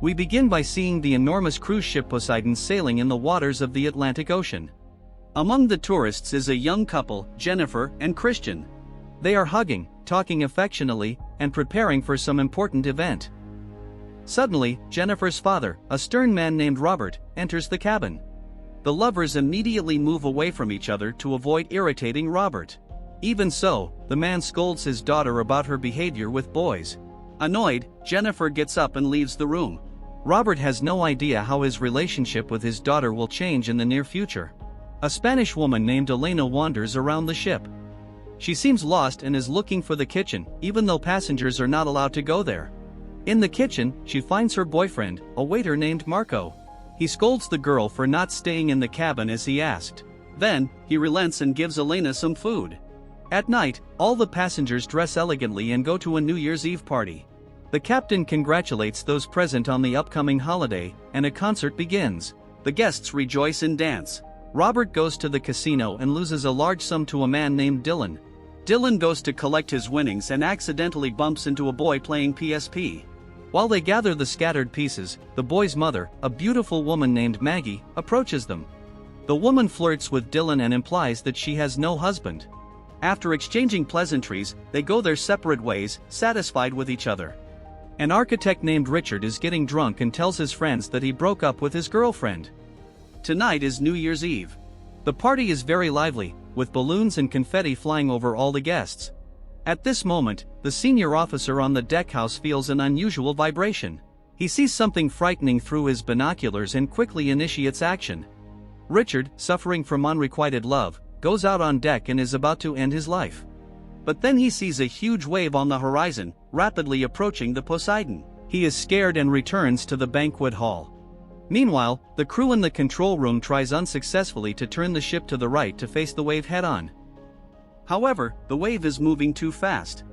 We begin by seeing the enormous cruise ship Poseidon sailing in the waters of the Atlantic Ocean. Among the tourists is a young couple, Jennifer and Christian. They are hugging, talking affectionately, and preparing for some important event. Suddenly, Jennifer's father, a stern man named Robert, enters the cabin. The lovers immediately move away from each other to avoid irritating Robert. Even so, the man scolds his daughter about her behavior with boys. Annoyed, Jennifer gets up and leaves the room. Robert has no idea how his relationship with his daughter will change in the near future. A Spanish woman named Elena wanders around the ship. She seems lost and is looking for the kitchen, even though passengers are not allowed to go there. In the kitchen, she finds her boyfriend, a waiter named Marco. He scolds the girl for not staying in the cabin as he asked. Then, he relents and gives Elena some food. At night, all the passengers dress elegantly and go to a New Year's Eve party. The captain congratulates those present on the upcoming holiday, and a concert begins. The guests rejoice and dance. Robert goes to the casino and loses a large sum to a man named Dylan. Dylan goes to collect his winnings and accidentally bumps into a boy playing PSP. While they gather the scattered pieces, the boy's mother, a beautiful woman named Maggie, approaches them. The woman flirts with Dylan and implies that she has no husband. After exchanging pleasantries, they go their separate ways, satisfied with each other. An architect named Richard is getting drunk and tells his friends that he broke up with his girlfriend. Tonight is New Year's Eve. The party is very lively, with balloons and confetti flying over all the guests. At this moment, the senior officer on the deckhouse feels an unusual vibration. He sees something frightening through his binoculars and quickly initiates action. Richard, suffering from unrequited love, goes out on deck and is about to end his life. But then he sees a huge wave on the horizon, rapidly approaching the Poseidon. He is scared and returns to the banquet hall. Meanwhile, the crew in the control room tries unsuccessfully to turn the ship to the right to face the wave head-on. However, the wave is moving too fast.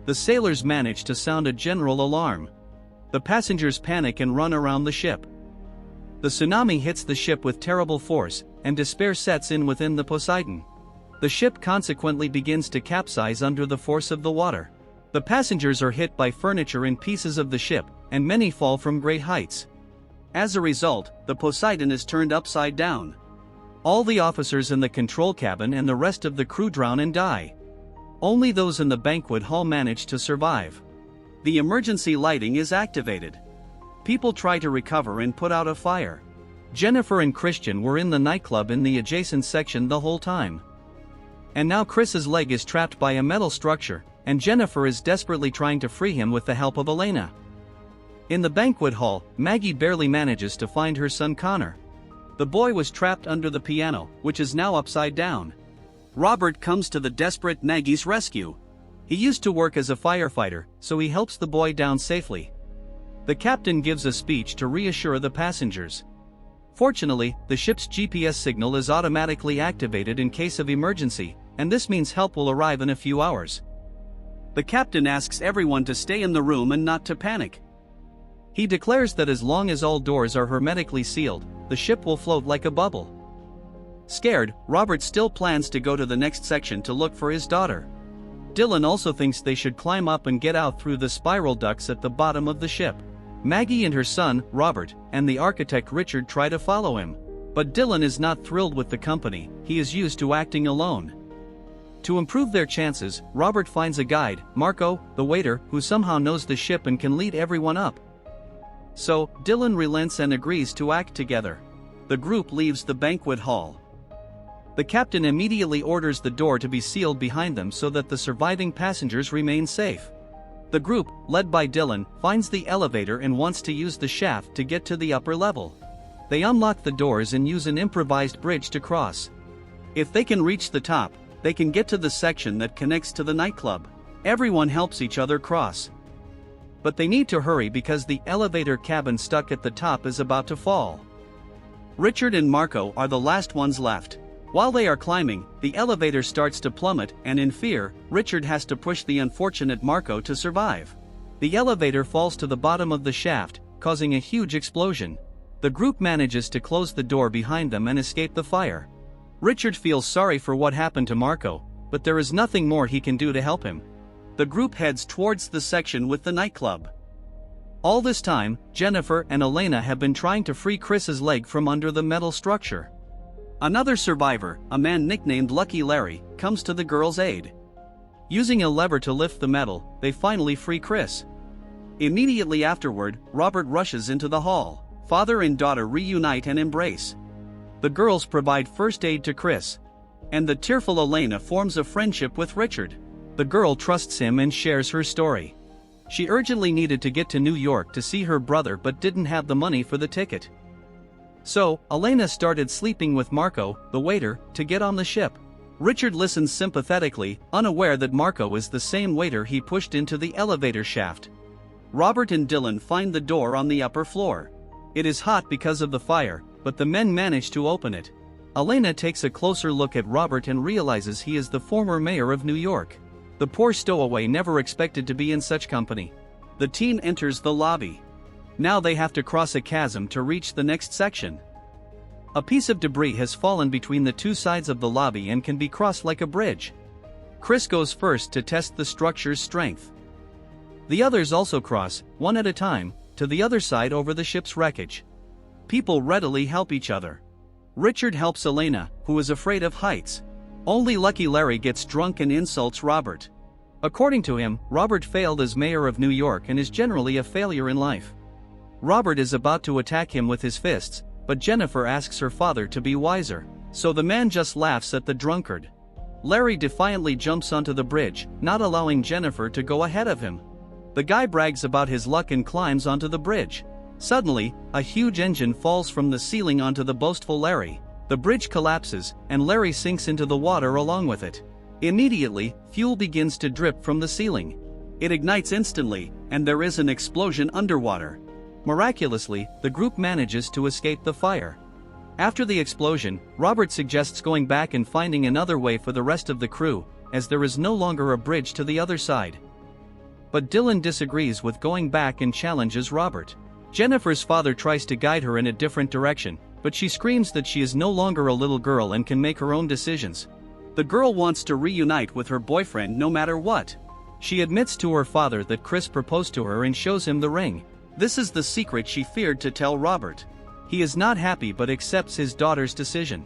The sailors manage to sound a general alarm. The passengers panic and run around the ship. The tsunami hits the ship with terrible force, and despair sets in within the Poseidon. The ship consequently begins to capsize under the force of the water. The passengers are hit by furniture and pieces of the ship, and many fall from great heights. As a result, the Poseidon is turned upside down. All the officers in the control cabin and the rest of the crew drown and die. Only those in the banquet hall manage to survive. The emergency lighting is activated. People try to recover and put out a fire. Jennifer and Christian were in the nightclub in the adjacent section the whole time. And now Chris's leg is trapped by a metal structure, and Jennifer is desperately trying to free him with the help of Elena. In the banquet hall, Maggie barely manages to find her son Connor. The boy was trapped under the piano, which is now upside down. Robert comes to the desperate Maggie's rescue. He used to work as a firefighter, so he helps the boy down safely. The captain gives a speech to reassure the passengers. Fortunately, the ship's GPS signal is automatically activated in case of emergency, and this means help will arrive in a few hours. The captain asks everyone to stay in the room and not to panic. He declares that as long as all doors are hermetically sealed, the ship will float like a bubble. Scared, Robert still plans to go to the next section to look for his daughter. Dylan also thinks they should climb up and get out through the spiral ducts at the bottom of the ship. Maggie and her son, Robert, and the architect Richard try to follow him. But Dylan is not thrilled with the company, he is used to acting alone. To improve their chances, Robert finds a guide, Marco, the waiter, who somehow knows the ship and can lead everyone up. So, Dylan relents and agrees to act together. The group leaves the banquet hall. The captain immediately orders the door to be sealed behind them so that the surviving passengers remain safe. The group, led by Dylan, finds the elevator and wants to use the shaft to get to the upper level. They unlock the doors and use an improvised bridge to cross. If they can reach the top, they can get to the section that connects to the nightclub. Everyone helps each other cross. But they need to hurry because the elevator cabin stuck at the top is about to fall. Richard and Marco are the last ones left. While they are climbing, the elevator starts to plummet, and in fear, Richard has to push the unfortunate Marco to survive. The elevator falls to the bottom of the shaft, causing a huge explosion. The group manages to close the door behind them and escape the fire. Richard feels sorry for what happened to Marco, but there is nothing more he can do to help him. The group heads towards the section with the nightclub. All this time, Jennifer and Elena have been trying to free Chris's leg from under the metal structure. Another survivor, a man nicknamed Lucky Larry, comes to the girls' aid. Using a lever to lift the metal, they finally free Chris. Immediately afterward, Robert rushes into the hall. Father and daughter reunite and embrace. The girls provide first aid to Chris. And the tearful Elena forms a friendship with Richard. The girl trusts him and shares her story. She urgently needed to get to New York to see her brother but didn't have the money for the ticket. So, Elena started sleeping with Marco, the waiter, to get on the ship. Richard listens sympathetically, unaware that Marco is the same waiter he pushed into the elevator shaft. Robert and Dylan find the door on the upper floor. It is hot because of the fire, but the men manage to open it. Elena takes a closer look at Robert and realizes he is the former mayor of New York. The poor stowaway never expected to be in such company. The team enters the lobby. Now they have to cross a chasm to reach the next section. A piece of debris has fallen between the two sides of the lobby and can be crossed like a bridge. Chris goes first to test the structure's strength. The others also cross, one at a time, to the other side over the ship's wreckage. People readily help each other. Richard helps Elena, who is afraid of heights. Only Lucky Larry gets drunk and insults Robert. According to him, Robert failed as mayor of New York and is generally a failure in life. Robert is about to attack him with his fists, but Jennifer asks her father to be wiser, so the man just laughs at the drunkard. Larry defiantly jumps onto the bridge, not allowing Jennifer to go ahead of him. The guy brags about his luck and climbs onto the bridge. Suddenly, a huge engine falls from the ceiling onto the boastful Larry. The bridge collapses, and Larry sinks into the water along with it. Immediately, fuel begins to drip from the ceiling. It ignites instantly, and there is an explosion underwater. Miraculously, the group manages to escape the fire. After the explosion, Robert suggests going back and finding another way for the rest of the crew, as there is no longer a bridge to the other side. But Dylan disagrees with going back and challenges Robert. Jennifer's father tries to guide her in a different direction, but she screams that she is no longer a little girl and can make her own decisions. The girl wants to reunite with her boyfriend no matter what. She admits to her father that Chris proposed to her and shows him the ring. This is the secret she feared to tell Robert. He is not happy but accepts his daughter's decision.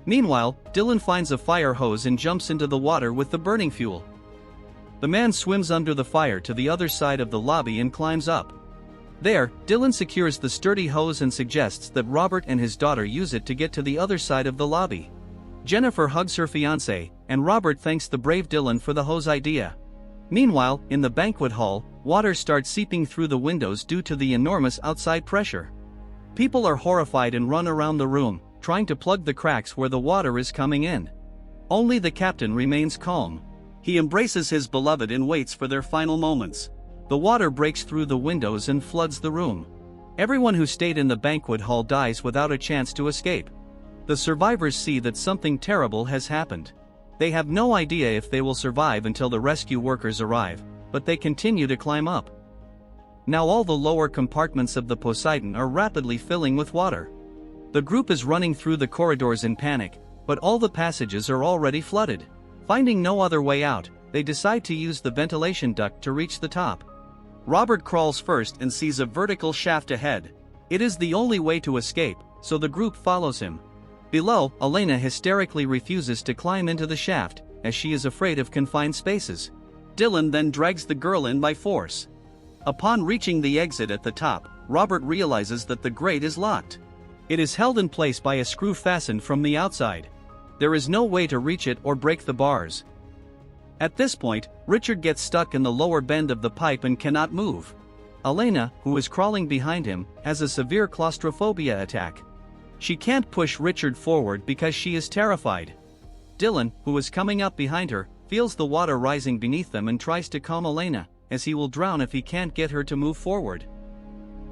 Meanwhile, Dylan finds a fire hose and jumps into the water with the burning fuel. The man swims under the fire to the other side of the lobby and climbs up. There, Dylan secures the sturdy hose and suggests that Robert and his daughter use it to get to the other side of the lobby. Jennifer hugs her fiancé, and Robert thanks the brave Dylan for the hose idea. Meanwhile, in the banquet hall, water starts seeping through the windows due to the enormous outside pressure. People are horrified and run around the room, trying to plug the cracks where the water is coming in. Only the captain remains calm. He embraces his beloved and waits for their final moments. The water breaks through the windows and floods the room. Everyone who stayed in the banquet hall dies without a chance to escape. The survivors see that something terrible has happened. They have no idea if they will survive until the rescue workers arrive, but they continue to climb up. Now all the lower compartments of the Poseidon are rapidly filling with water. The group is running through the corridors in panic, but all the passages are already flooded. Finding no other way out, they decide to use the ventilation duct to reach the top. Robert crawls first and sees a vertical shaft ahead. It is the only way to escape, so the group follows him. Below, Elena hysterically refuses to climb into the shaft, as she is afraid of confined spaces. Dylan then drags the girl in by force. Upon reaching the exit at the top, Robert realizes that the grate is locked. It is held in place by a screw fastened from the outside. There is no way to reach it or break the bars. At this point, Richard gets stuck in the lower bend of the pipe and cannot move. Elena, who is crawling behind him, has a severe claustrophobia attack. She can't push Richard forward because she is terrified. Dylan, who is coming up behind her, feels the water rising beneath them and tries to calm Elena, as he will drown if he can't get her to move forward.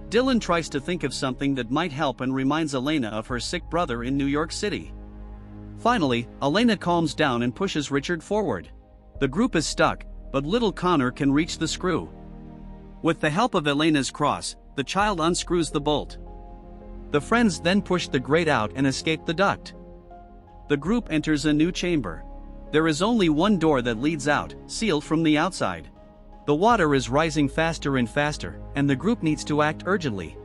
Dylan tries to think of something that might help and reminds Elena of her sick brother in New York City. Finally, Elena calms down and pushes Richard forward. The group is stuck, but little Connor can reach the screw. With the help of Elena's cross, the child unscrews the bolt. The friends then push the grate out and escape the duct. The group enters a new chamber. There is only one door that leads out, sealed from the outside. The water is rising faster and faster, and the group needs to act urgently.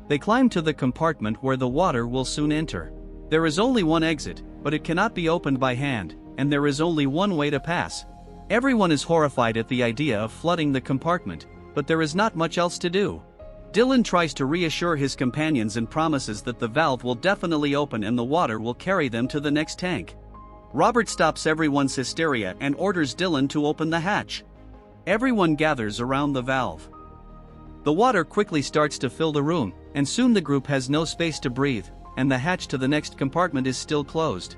They climb to the compartment where the water will soon enter. There is only one exit, but it cannot be opened by hand, and there is only one way to pass. Everyone is horrified at the idea of flooding the compartment, but there is not much else to do. Dylan tries to reassure his companions and promises that the valve will definitely open and the water will carry them to the next tank. Robert stops everyone's hysteria and orders Dylan to open the hatch. Everyone gathers around the valve. The water quickly starts to fill the room, and soon the group has no space to breathe, and the hatch to the next compartment is still closed.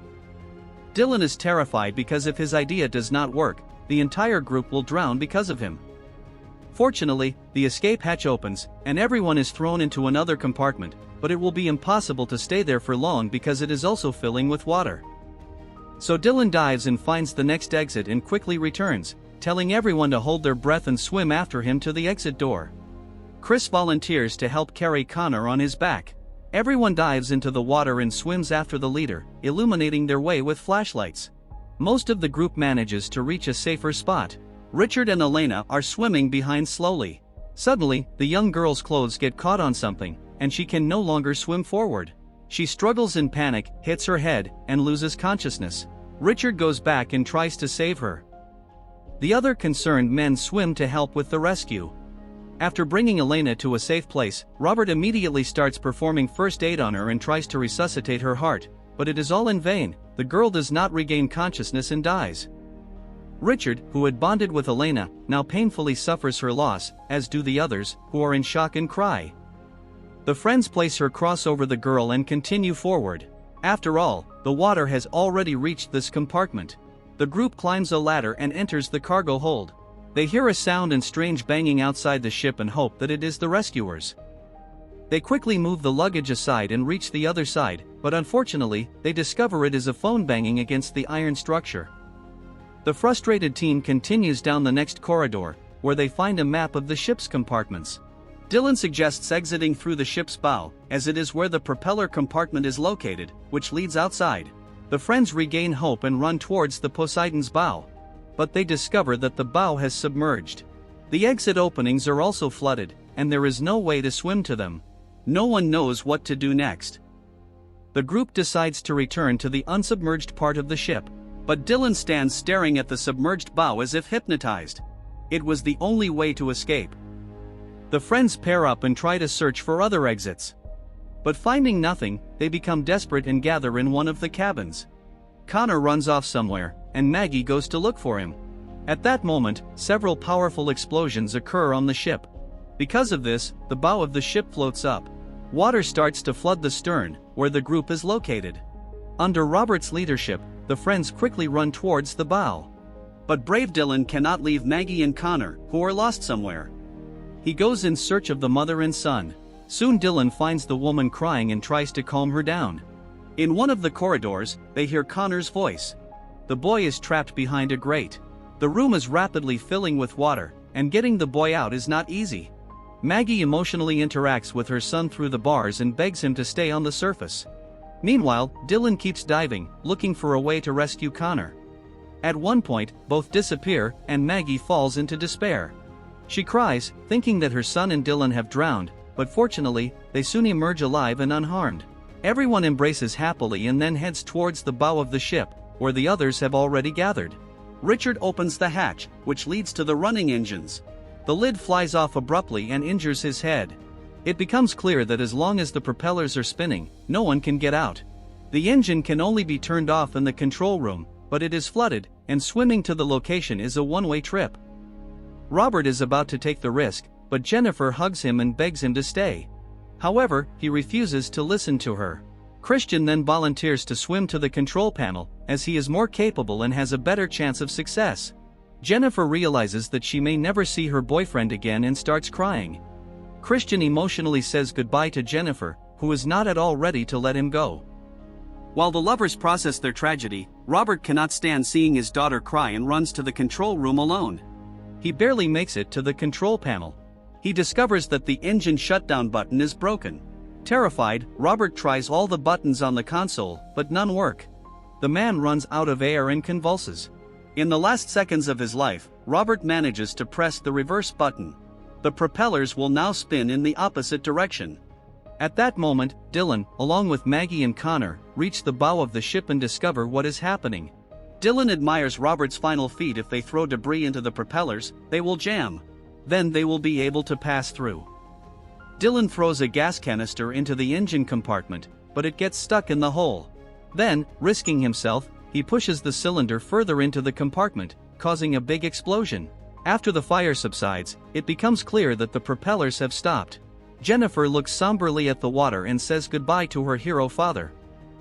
Dylan is terrified because if his idea does not work, the entire group will drown because of him. Fortunately, the escape hatch opens, and everyone is thrown into another compartment, but it will be impossible to stay there for long because it is also filling with water. So Dylan dives and finds the next exit and quickly returns, telling everyone to hold their breath and swim after him to the exit door. Chris volunteers to help carry Connor on his back. Everyone dives into the water and swims after the leader, illuminating their way with flashlights. Most of the group manages to reach a safer spot. Richard and Elena are swimming behind slowly. Suddenly, the young girl's clothes get caught on something, and she can no longer swim forward. She struggles in panic, hits her head, and loses consciousness. Richard goes back and tries to save her. The other concerned men swim to help with the rescue. After bringing Elena to a safe place, Robert immediately starts performing first aid on her and tries to resuscitate her heart, but it is all in vain. The girl does not regain consciousness and dies. Richard, who had bonded with Elena, now painfully suffers her loss, as do the others, who are in shock and cry. The friends place her cross over the girl and continue forward. After all, the water has already reached this compartment. The group climbs a ladder and enters the cargo hold. They hear a sound and strange banging outside the ship and hope that it is the rescuers. They quickly move the luggage aside and reach the other side, but unfortunately, they discover it is a phone banging against the iron structure. The frustrated team continues down the next corridor, where they find a map of the ship's compartments. Dylan suggests exiting through the ship's bow, as it is where the propeller compartment is located, which leads outside. The friends regain hope and run towards the Poseidon's bow. But they discover that the bow has submerged. The exit openings are also flooded, and there is no way to swim to them. No one knows what to do next. The group decides to return to the unsubmerged part of the ship. But Dylan stands staring at the submerged bow as if hypnotized. It was the only way to escape. The friends pair up and try to search for other exits. But finding nothing, they become desperate and gather in one of the cabins. Connor runs off somewhere, and Maggie goes to look for him. At that moment, several powerful explosions occur on the ship. Because of this, the bow of the ship floats up. Water starts to flood the stern, where the group is located. Under Robert's leadership, the friends quickly run towards the bow. But brave Dylan cannot leave Maggie and Connor, who are lost somewhere. He goes in search of the mother and son. Soon Dylan finds the woman crying and tries to calm her down. In one of the corridors, they hear Connor's voice. The boy is trapped behind a grate. The room is rapidly filling with water, and getting the boy out is not easy. Maggie emotionally interacts with her son through the bars and begs him to stay on the surface. Meanwhile, Dylan keeps diving, looking for a way to rescue Connor. At one point, both disappear, and Maggie falls into despair. She cries, thinking that her son and Dylan have drowned, but fortunately, they soon emerge alive and unharmed. Everyone embraces happily and then heads towards the bow of the ship, where the others have already gathered. Richard opens the hatch, which leads to the running engines. The lid flies off abruptly and injures his head. It becomes clear that as long as the propellers are spinning, no one can get out. The engine can only be turned off in the control room, but it is flooded, and swimming to the location is a one-way trip. Robert is about to take the risk, but Jennifer hugs him and begs him to stay. However, he refuses to listen to her. Christian then volunteers to swim to the control panel, as he is more capable and has a better chance of success. Jennifer realizes that she may never see her boyfriend again and starts crying. Christian emotionally says goodbye to Jennifer, who is not at all ready to let him go. While the lovers process their tragedy, Robert cannot stand seeing his daughter cry and runs to the control room alone. He barely makes it to the control panel. He discovers that the engine shutdown button is broken. Terrified, Robert tries all the buttons on the console, but none work. The man runs out of air and convulses. In the last seconds of his life, Robert manages to press the reverse button. The propellers will now spin in the opposite direction. At that moment, Dylan, along with Maggie and Connor, reach the bow of the ship and discover what is happening. Dylan admires Robert's final feat. If they throw debris into the propellers, they will jam. Then they will be able to pass through. Dylan throws a gas canister into the engine compartment, but it gets stuck in the hole. Then, risking himself, he pushes the cylinder further into the compartment, causing a big explosion. After the fire subsides, it becomes clear that the propellers have stopped. Jennifer looks somberly at the water and says goodbye to her hero father.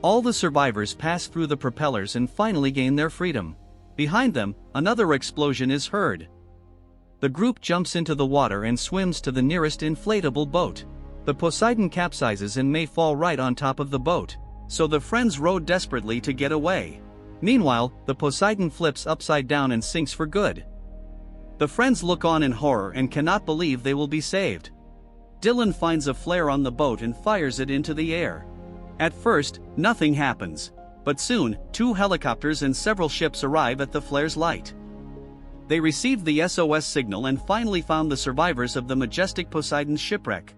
All the survivors pass through the propellers and finally gain their freedom. Behind them, another explosion is heard. The group jumps into the water and swims to the nearest inflatable boat. The Poseidon capsizes and may fall right on top of the boat, so the friends row desperately to get away. Meanwhile, the Poseidon flips upside down and sinks for good. The friends look on in horror and cannot believe they will be saved. Dylan finds a flare on the boat and fires it into the air. At first, nothing happens, but soon, 2 helicopters and several ships arrive at the flare's light. They received the SOS signal and finally found the survivors of the majestic Poseidon's shipwreck.